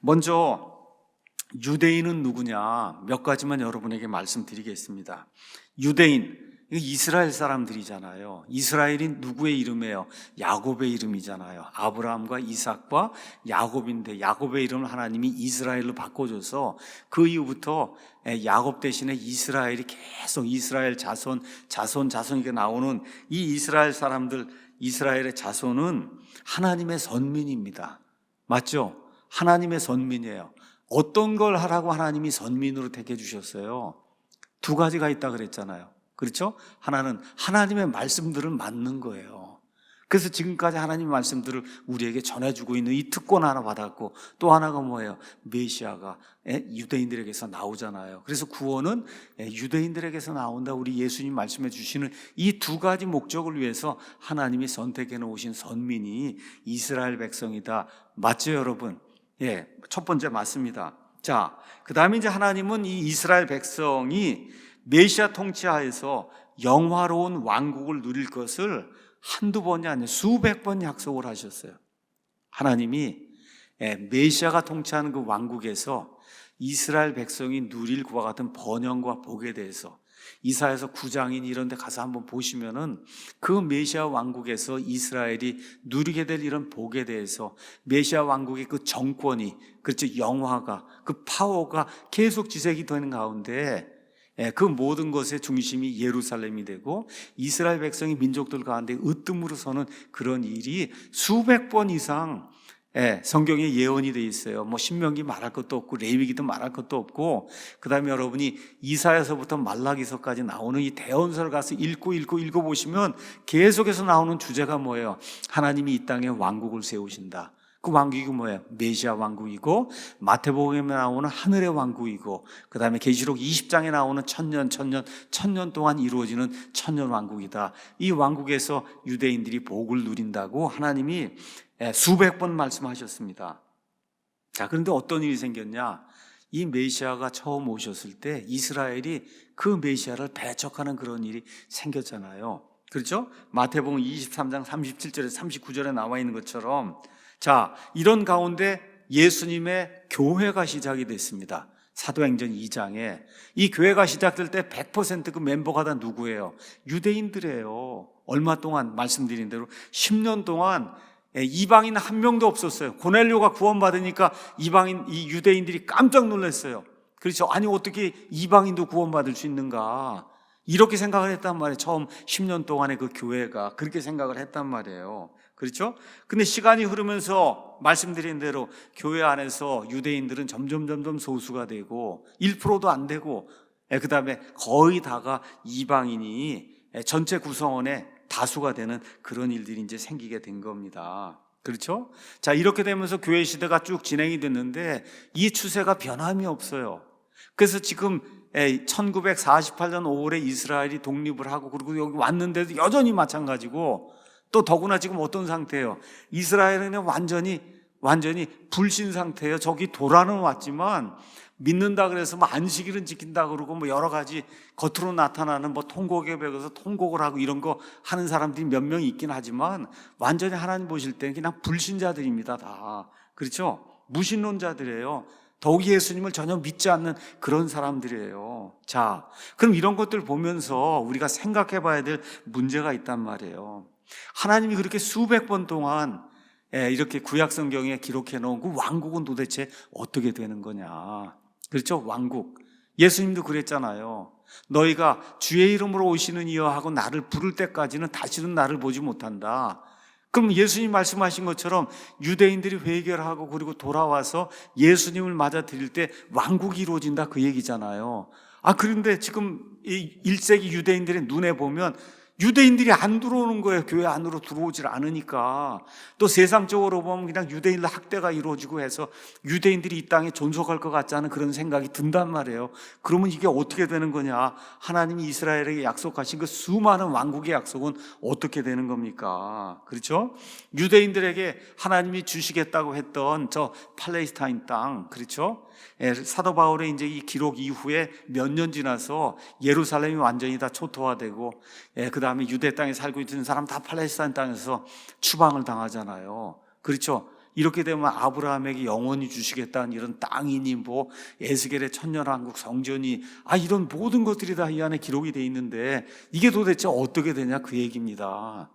먼저 유대인은 누구냐 몇 가지만 여러분에게 말씀드리겠습니다. 유대인, 이스라엘 사람들이잖아요. 이스라엘이 누구의 이름이에요? 야곱의 이름이잖아요. 아브라함과 이삭과 야곱인데 야곱의 이름을 하나님이 이스라엘로 바꿔줘서 그 이후부터 야곱 대신에 이스라엘이 계속 이스라엘 자손 이게 나오는 이 이스라엘 사람들, 이스라엘의 자손은 하나님의 선민입니다. 맞죠? 하나님의 선민이에요. 어떤 걸 하라고 하나님이 선민으로 택해 주셨어요? 두 가지가 있다 그랬잖아요. 그렇죠? 하나는 하나님의 말씀들을 맡는 거예요. 그래서 지금까지 하나님의 말씀들을 우리에게 전해주고 있는 이 특권 하나 받았고, 또 하나가 뭐예요? 메시아가 유대인들에게서 나오잖아요. 그래서 구원은 유대인들에게서 나온다. 우리 예수님 말씀해 주시는 이 두 가지 목적을 위해서 하나님이 선택해 놓으신 선민이 이스라엘 백성이다. 맞죠, 여러분? 예, 첫 번째 맞습니다. 자, 그 다음에 이제 하나님은 이 이스라엘 백성이 메시아 통치하에서 영화로운 왕국을 누릴 것을 한두 번이 아니라 수백 번 약속을 하셨어요. 하나님이 메시아가 통치하는 그 왕국에서 이스라엘 백성이 누릴 그와 같은 번영과 복에 대해서 이사야서 9장인 이런 데 가서 한번 보시면은 그 메시아 왕국에서 이스라엘이 누리게 될 이런 복에 대해서 메시아 왕국의 그 정권이, 그렇죠, 영화가, 그 파워가 계속 지색이 되는 가운데 그 모든 것의 중심이 예루살렘이 되고 이스라엘 백성이 민족들 가운데 으뜸으로 서는 그런 일이 수백 번 이상 성경에 예언이 되어 있어요. 뭐 신명기 말할 것도 없고 레위기도 말할 것도 없고, 그 다음에 여러분이 이사야서부터 말라기서까지 나오는 이 대언서를 가서 읽고 보시면 계속해서 나오는 주제가 뭐예요? 하나님이 이 땅에 왕국을 세우신다. 그 왕국이 뭐예요? 메시아 왕국이고, 마태복음에 나오는 하늘의 왕국이고, 그 다음에 계시록 20장에 나오는 천년 동안 이루어지는 천년 왕국이다. 이 왕국에서 유대인들이 복을 누린다고 하나님이 수백 번 말씀하셨습니다. 자, 그런데 어떤 일이 생겼냐? 이 메시아가 처음 오셨을 때 이스라엘이 그 메시아를 배척하는 그런 일이 생겼잖아요. 그렇죠? 마태복음 23장 37절에 39절에 나와 있는 것처럼, 자, 이런 가운데 예수님의 교회가 시작이 됐습니다. 사도행전 2장에 이 교회가 시작될 때 100% 그 멤버가 다 누구예요? 유대인들이에요. 얼마 동안 말씀드린 대로 10년 동안 이방인 한 명도 없었어요. 고넬료가 구원받으니까 이 유대인들이 깜짝 놀랐어요. 그렇죠? 아니, 어떻게 이방인도 구원받을 수 있는가? 이렇게 생각을 했단 말이에요. 처음 10년 동안의 그 교회가 그렇게 생각을 했단 말이에요. 그렇죠? 근데 시간이 흐르면서 말씀드린 대로 교회 안에서 유대인들은 점점 소수가 되고 1%도 안 되고, 그 다음에 거의 다가 이방인이 전체 구성원의 다수가 되는 그런 일들이 이제 생기게 된 겁니다. 그렇죠? 자, 이렇게 되면서 교회 시대가 쭉 진행이 됐는데 이 추세가 변함이 없어요. 그래서 지금 1948년 5월에 이스라엘이 독립을 하고 그리고 여기 왔는데도 여전히 마찬가지고, 또 더구나 지금 어떤 상태예요? 이스라엘은 완전히 불신 상태예요. 저기 도라는 왔지만 믿는다 그래서 뭐 안식일은 지킨다 그러고 뭐 여러 가지 겉으로 나타나는 뭐 통곡에 배워서 통곡을 하고 이런 거 하는 사람들이 몇 명 있긴 하지만 완전히 하나님 보실 때는 그냥 불신자들입니다, 다. 그렇죠? 무신론자들이에요. 더욱 예수님을 전혀 믿지 않는 그런 사람들이에요. 자, 그럼 이런 것들 보면서 우리가 생각해 봐야 될 문제가 있단 말이에요. 하나님이 그렇게 수백 번 동안 이렇게 구약 성경에 기록해 놓은 그 왕국은 도대체 어떻게 되는 거냐? 그렇죠? 왕국. 예수님도 그랬잖아요. 너희가 주의 이름으로 오시는 이여 하고 나를 부를 때까지는 다시는 나를 보지 못한다. 그럼 예수님 말씀하신 것처럼 유대인들이 회개하고 그리고 돌아와서 예수님을 맞아 드릴 때 왕국이 이루어진다, 그 얘기잖아요. 그런데 지금 이 1세기 유대인들의 눈에 보면 유대인들이 안 들어오는 거예요. 교회 안으로 들어오질 않으니까. 또 세상적으로 보면 그냥 유대인들 학대가 이루어지고 해서 유대인들이 이 땅에 존속할 것 같지 않은 그런 생각이 든단 말이에요. 그러면 이게 어떻게 되는 거냐? 하나님이 이스라엘에게 약속하신 그 수많은 왕국의 약속은 어떻게 되는 겁니까? 그렇죠? 유대인들에게 하나님이 주시겠다고 했던 저 팔레스타인 땅, 그렇죠? 사도 바울의 이제 이 기록 이후에 몇 년 지나서 예루살렘이 완전히 다 초토화되고, 그 다음에 유대 땅에 살고 있는 사람 다 팔레스타인 땅에서 추방을 당하잖아요. 그렇죠? 이렇게 되면 아브라함에게 영원히 주시겠다는 이런 땅이니 뭐 에스겔의 천년왕국 성전이 이런 모든 것들이 다 이 안에 기록이 돼 있는데 이게 도대체 어떻게 되냐 그 얘기입니다.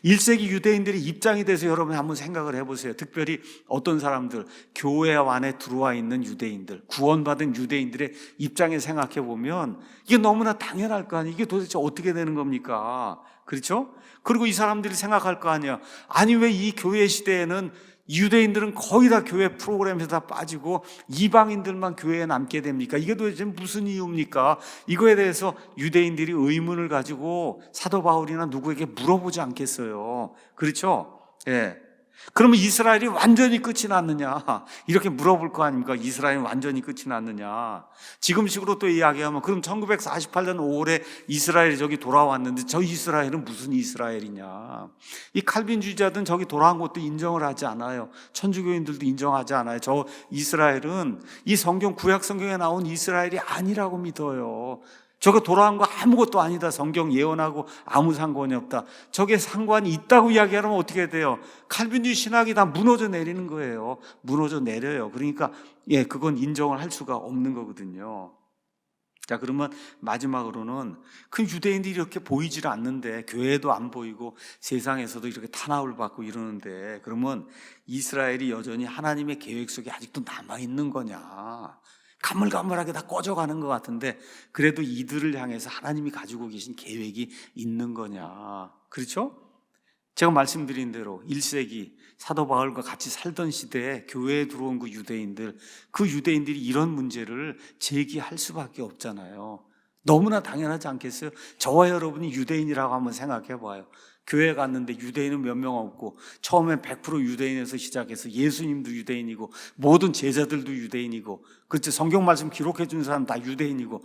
1세기 유대인들이 입장이 돼서 여러분 한번 생각을 해보세요. 특별히 어떤 사람들, 교회 안에 들어와 있는 유대인들, 구원받은 유대인들의 입장에 생각해 보면 이게 너무나 당연할 거 아니에요. 이게 도대체 어떻게 되는 겁니까? 그렇죠? 그리고 이 사람들이 생각할 거 아니야. 아니 왜 이 교회 시대에는 유대인들은 거의 다 교회 프로그램에서 다 빠지고 이방인들만 교회에 남게 됩니까? 이게 도대체 무슨 이유입니까? 이거에 대해서 유대인들이 의문을 가지고 사도 바울이나 누구에게 물어보지 않겠어요. 그렇죠? 예. 그러면 이스라엘이 완전히 끝이 났느냐? 이렇게 물어볼 거 아닙니까? 이스라엘이 완전히 끝이 났느냐? 지금식으로 또 이야기하면 그럼 1948년 5월에 이스라엘이 저기 돌아왔는데 저 이스라엘은 무슨 이스라엘이냐? 이 칼빈주의자들은 저기 돌아온 것도 인정을 하지 않아요. 천주교인들도 인정하지 않아요. 저 이스라엘은 이 성경 구약 성경에 나온 이스라엘이 아니라고 믿어요. 저거 돌아온 거 아무것도 아니다. 성경 예언하고 아무 상관이 없다. 저게 상관이 있다고 이야기하면 어떻게 돼요? 칼빈주의 신학이 다 무너져 내리는 거예요. 무너져 내려요. 그러니까 그건 인정을 할 수가 없는 거거든요. 자, 그러면 마지막으로는 그 유대인들이 이렇게 보이질 않는데 교회도 안 보이고 세상에서도 이렇게 탄압을 받고 이러는데 그러면 이스라엘이 여전히 하나님의 계획 속에 아직도 남아있는 거냐? 가물가물하게 다 꺼져가는 것 같은데 그래도 이들을 향해서 하나님이 가지고 계신 계획이 있는 거냐? 그렇죠? 제가 말씀드린 대로 1세기 사도 바울과 같이 살던 시대에 교회에 들어온 그 유대인들이 이런 문제를 제기할 수밖에 없잖아요. 너무나 당연하지 않겠어요? 저와 여러분이 유대인이라고 한번 생각해 봐요. 교회 갔는데 유대인은 몇 명 없고 처음엔 100% 유대인에서 시작해서 예수님도 유대인이고 모든 제자들도 유대인이고 그렇죠. 성경 말씀 기록해 준 사람 다 유대인이고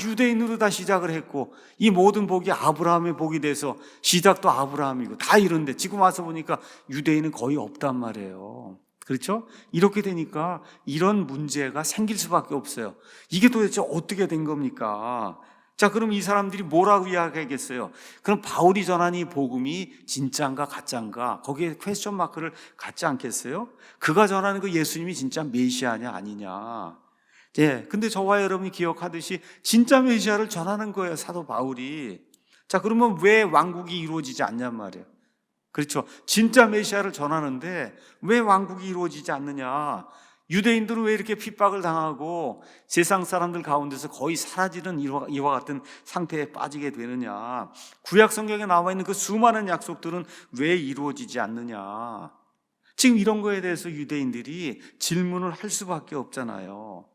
유대인으로 다 시작을 했고 이 모든 복이 아브라함의 복이 돼서 시작도 아브라함이고 다 이런데 지금 와서 보니까 유대인은 거의 없단 말이에요. 그렇죠? 이렇게 되니까 이런 문제가 생길 수밖에 없어요. 이게 도대체 어떻게 된 겁니까? 자, 그럼 이 사람들이 뭐라고 이야기하겠어요? 그럼 바울이 전한 이 복음이 진짜인가 가짜인가 거기에 퀘스천 마크를 갖지 않겠어요? 그가 전하는 그 예수님이 진짜 메시아냐 아니냐. 근데 저와 여러분이 기억하듯이 진짜 메시아를 전하는 거예요, 사도 바울이. 자, 그러면 왜 왕국이 이루어지지 않냔 말이에요. 그렇죠. 진짜 메시아를 전하는데 왜 왕국이 이루어지지 않느냐. 유대인들은 왜 이렇게 핍박을 당하고 세상 사람들 가운데서 거의 사라지는 이와 같은 상태에 빠지게 되느냐. 구약 성경에 나와 있는 그 수많은 약속들은 왜 이루어지지 않느냐. 지금 이런 거에 대해서 유대인들이 질문을 할 수밖에 없잖아요.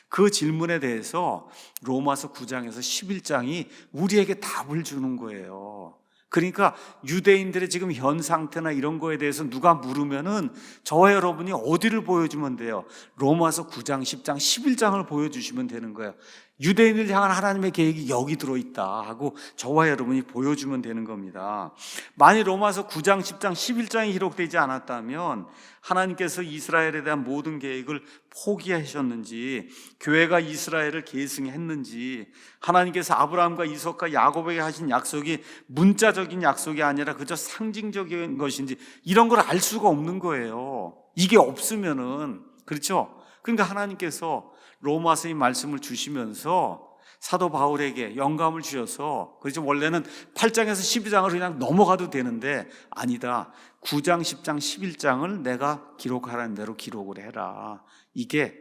그 질문에 대해서 로마서 9장에서 11장이 우리에게 답을 주는 거예요. 그러니까 유대인들의 지금 현 상태나 이런 거에 대해서 누가 물으면은 저와 여러분이 어디를 보여주면 돼요? 로마서 9장, 10장, 11장을 보여주시면 되는 거예요. 유대인을 향한 하나님의 계획이 여기 들어있다 하고 저와 여러분이 보여주면 되는 겁니다. 만일 로마서 9장, 10장, 11장이 기록되지 않았다면 하나님께서 이스라엘에 대한 모든 계획을 포기하셨는지 교회가 이스라엘을 계승했는지 하나님께서 아브라함과 이삭과 야곱에게 하신 약속이 문자적인 약속이 아니라 그저 상징적인 것인지 이런 걸 알 수가 없는 거예요. 이게 없으면은 그렇죠? 그러니까 하나님께서 로마서의 말씀을 주시면서 사도 바울에게 영감을 주셔서 그렇죠. 원래는 8장에서 12장을 그냥 넘어가도 되는데 아니다. 9장, 10장, 11장을 내가 기록하라는 대로 기록을 해라. 이게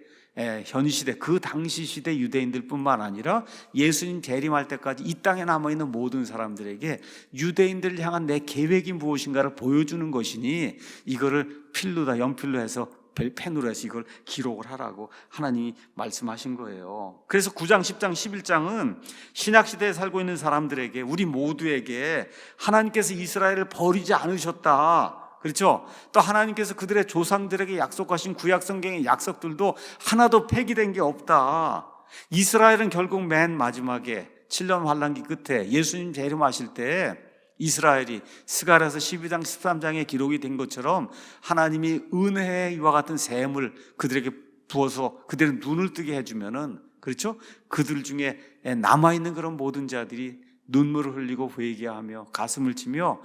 현 시대, 그 당시 시대 유대인들뿐만 아니라 예수님 재림할 때까지 이 땅에 남아있는 모든 사람들에게 유대인들을 향한 내 계획이 무엇인가를 보여주는 것이니 이거를 필로다, 연필로 해서 펜으로 해서 이걸 기록을 하라고 하나님이 말씀하신 거예요. 그래서 9장, 10장, 11장은 신약시대에 살고 있는 사람들에게 우리 모두에게 하나님께서 이스라엘을 버리지 않으셨다. 그렇죠? 또 하나님께서 그들의 조상들에게 약속하신 구약성경의 약속들도 하나도 폐기된 게 없다. 이스라엘은 결국 맨 마지막에 7년 환란기 끝에 예수님 재림하실 때 이스라엘이 스가랴서 12장 13장에 기록이 된 것처럼 하나님이 은혜의 이와 같은 샘을 그들에게 부어서 그들의 눈을 뜨게 해주면은 그렇죠? 그들 중에 남아있는 그런 모든 자들이 눈물을 흘리고 회개하며 가슴을 치며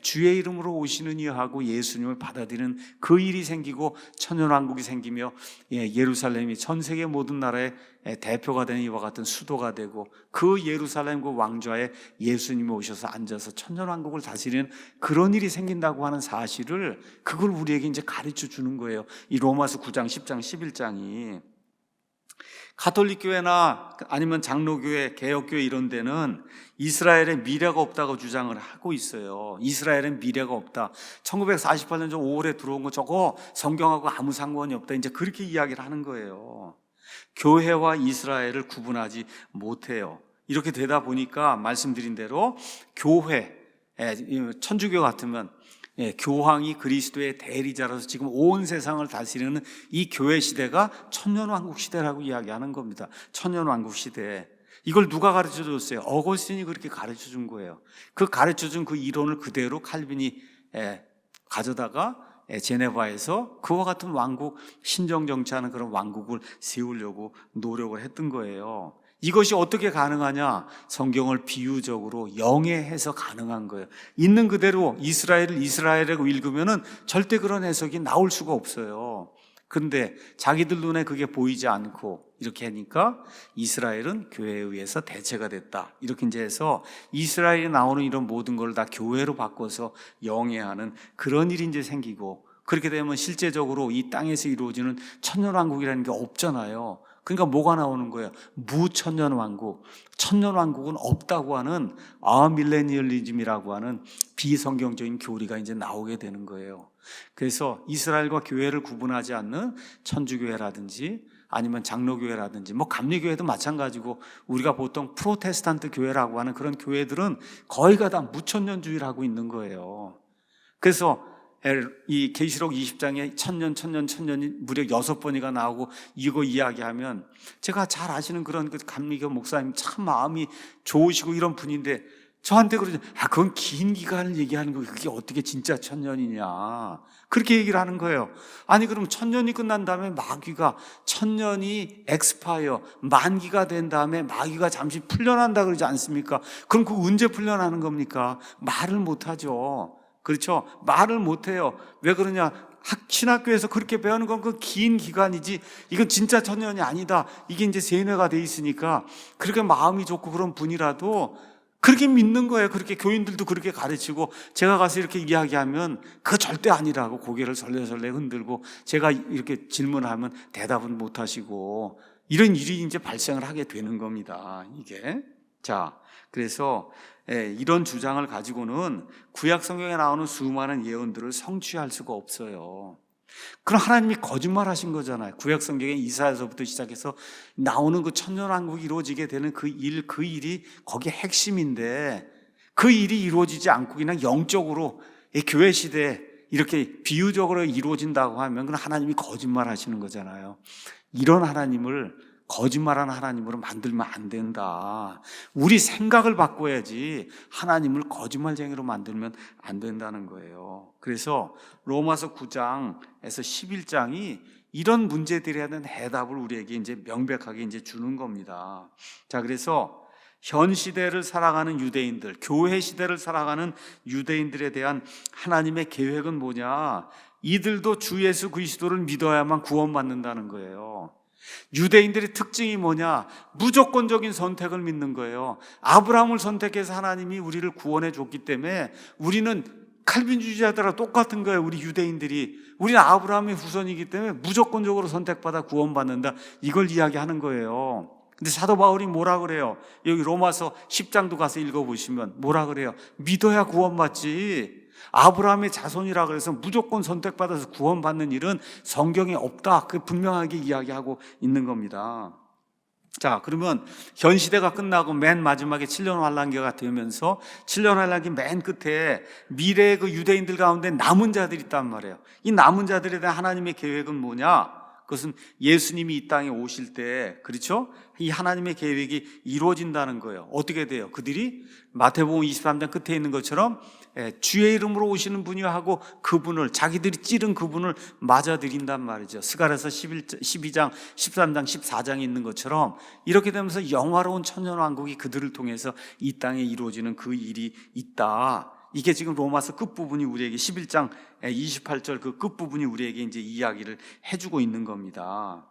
주의 이름으로 오시는 이여 하고 예수님을 받아들이는 그 일이 생기고 천년왕국이 생기며 예루살렘이 전 세계 모든 나라의 대표가 되는 이와 같은 수도가 되고 그 예루살렘 그 왕좌에 예수님이 오셔서 앉아서 천년왕국을 다스리는 그런 일이 생긴다고 하는 사실을 그걸 우리에게 이제 가르쳐 주는 거예요. 이 로마서 9장, 10장, 11장이. 가톨릭 교회나 아니면 장로교회, 개혁교회 이런 데는 이스라엘에 미래가 없다고 주장을 하고 있어요. 이스라엘엔 미래가 없다. 1948년 5월에 들어온 거 저거 성경하고 아무 상관이 없다. 이제 그렇게 이야기를 하는 거예요. 교회와 이스라엘을 구분하지 못해요. 이렇게 되다 보니까 말씀드린 대로 교회, 천주교 같으면 교황이 그리스도의 대리자로서 지금 온 세상을 다스리는 이 교회 시대가 천년왕국 시대라고 이야기하는 겁니다. 천년왕국 시대. 이걸 누가 가르쳐 줬어요? 어거스틴이 그렇게 가르쳐 준 거예요. 그 가르쳐 준 그 이론을 그대로 칼빈이 가져다가 제네바에서 그와 같은 왕국, 신정정치하는 그런 왕국을 세우려고 노력을 했던 거예요. 이것이 어떻게 가능하냐? 성경을 비유적으로 영해해서 가능한 거예요. 있는 그대로 이스라엘을 이스라엘이라고 읽으면은 절대 그런 해석이 나올 수가 없어요. 그런데 자기들 눈에 그게 보이지 않고 이렇게 하니까 이스라엘은 교회에 의해서 대체가 됐다. 이렇게 이제 해서 이스라엘에 나오는 이런 모든 걸 다 교회로 바꿔서 영해하는 그런 일이 이제 생기고, 그렇게 되면 실제적으로 이 땅에서 이루어지는 천년왕국이라는 게 없잖아요. 그러니까 뭐가 나오는 거예요? 무천년왕국. 천년왕국은 없다고 하는 아밀레니얼리즘이라고 하는 비성경적인 교리가 이제 나오게 되는 거예요. 그래서 이스라엘과 교회를 구분하지 않는 천주교회라든지 아니면 장로교회라든지 뭐 감리교회도 마찬가지고, 우리가 보통 프로테스탄트 교회라고 하는 그런 교회들은 거의가 다 무천년주의를 하고 있는 거예요. 그래서 이 계시록 20장에 천년이 무려 6번이가 나오고 이거 이야기하면, 제가 잘 아시는 그런 그 감리교 목사님 참 마음이 좋으시고 이런 분인데 저한테 그러죠. 그건 긴 기간을 얘기하는 거, 그게 어떻게 진짜 천년이냐, 그렇게 얘기를 하는 거예요. 아니 그럼 천년이 끝난 다음에 마귀가, 천년이 엑스파이어, 만기가 된 다음에 마귀가 잠시 풀려난다 그러지 않습니까? 그럼 그거 언제 풀려나는 겁니까? 말을 못하죠. 그렇죠? 말을 못해요. 왜 그러냐? 신학교에서 그렇게 배우는 건 그 긴 기간이지, 이건 진짜 천년이 아니다. 이게 이제 세뇌가 돼 있으니까 그렇게 마음이 좋고 그런 분이라도 그렇게 믿는 거예요. 그렇게 교인들도 그렇게 가르치고, 제가 가서 이렇게 이야기하면 그거 절대 아니라고 고개를 설레설레 흔들고, 제가 이렇게 질문하면 대답은 못 하시고, 이런 일이 이제 발생을 하게 되는 겁니다. 이게. 자, 그래서 이런 주장을 가지고는 구약 성경에 나오는 수많은 예언들을 성취할 수가 없어요. 그럼 하나님이 거짓말하신 거잖아요. 구약 성경에 이사야서부터 시작해서 나오는 그 천년왕국이 이루어지게 되는 그 일이 거기에 핵심인데, 그 일이 이루어지지 않고 그냥 영적으로 이 교회 시대에 이렇게 비유적으로 이루어진다고 하면 그건 하나님이 거짓말하시는 거잖아요. 이런 하나님을, 거짓말하는 하나님으로 만들면 안 된다. 우리 생각을 바꿔야지 하나님을 거짓말쟁이로 만들면 안 된다는 거예요. 그래서 로마서 9장에서 11장이 이런 문제들에 대한 해답을 우리에게 이제 명백하게 이제 주는 겁니다. 자, 그래서 현 시대를 살아가는 유대인들, 교회 시대를 살아가는 유대인들에 대한 하나님의 계획은 뭐냐? 이들도 주 예수 그리스도를 믿어야만 구원받는다는 거예요. 유대인들의 특징이 뭐냐? 무조건적인 선택을 믿는 거예요. 아브라함을 선택해서 하나님이 우리를 구원해 줬기 때문에 우리는 칼빈주의자들과 똑같은 거예요. 우리 유대인들이, 우리는 아브라함의 후손이기 때문에 무조건적으로 선택받아 구원받는다, 이걸 이야기하는 거예요. 근데 사도 바울이 뭐라 그래요? 여기 로마서 10장도 가서 읽어보시면 뭐라 그래요? 믿어야 구원받지, 아브라함의 자손이라 그래서 무조건 선택받아서 구원받는 일은 성경에 없다, 그 분명하게 이야기하고 있는 겁니다. 자, 그러면 현 시대가 끝나고 맨 마지막에 7년 환란기가 되면서 7년 환란기 맨 끝에 미래의 그 유대인들 가운데 남은 자들이 있단 말이에요. 이 남은 자들에 대한 하나님의 계획은 뭐냐? 그것은 예수님이 이 땅에 오실 때, 그렇죠? 이 하나님의 계획이 이루어진다는 거예요. 어떻게 돼요? 그들이 마태복음 23장 끝에 있는 것처럼 주의 이름으로 오시는 분이요 하고 그분을, 자기들이 찌른 그분을 맞아들인단 말이죠. 스가랴서 12장, 13장, 14장에 있는 것처럼 이렇게 되면서 영화로운 천년왕국이 그들을 통해서 이 땅에 이루어지는 그 일이 있다. 이게 지금 로마서 끝부분이 우리에게 11장 28절 그 끝부분이 우리에게 이제 이야기를 해주고 있는 겁니다.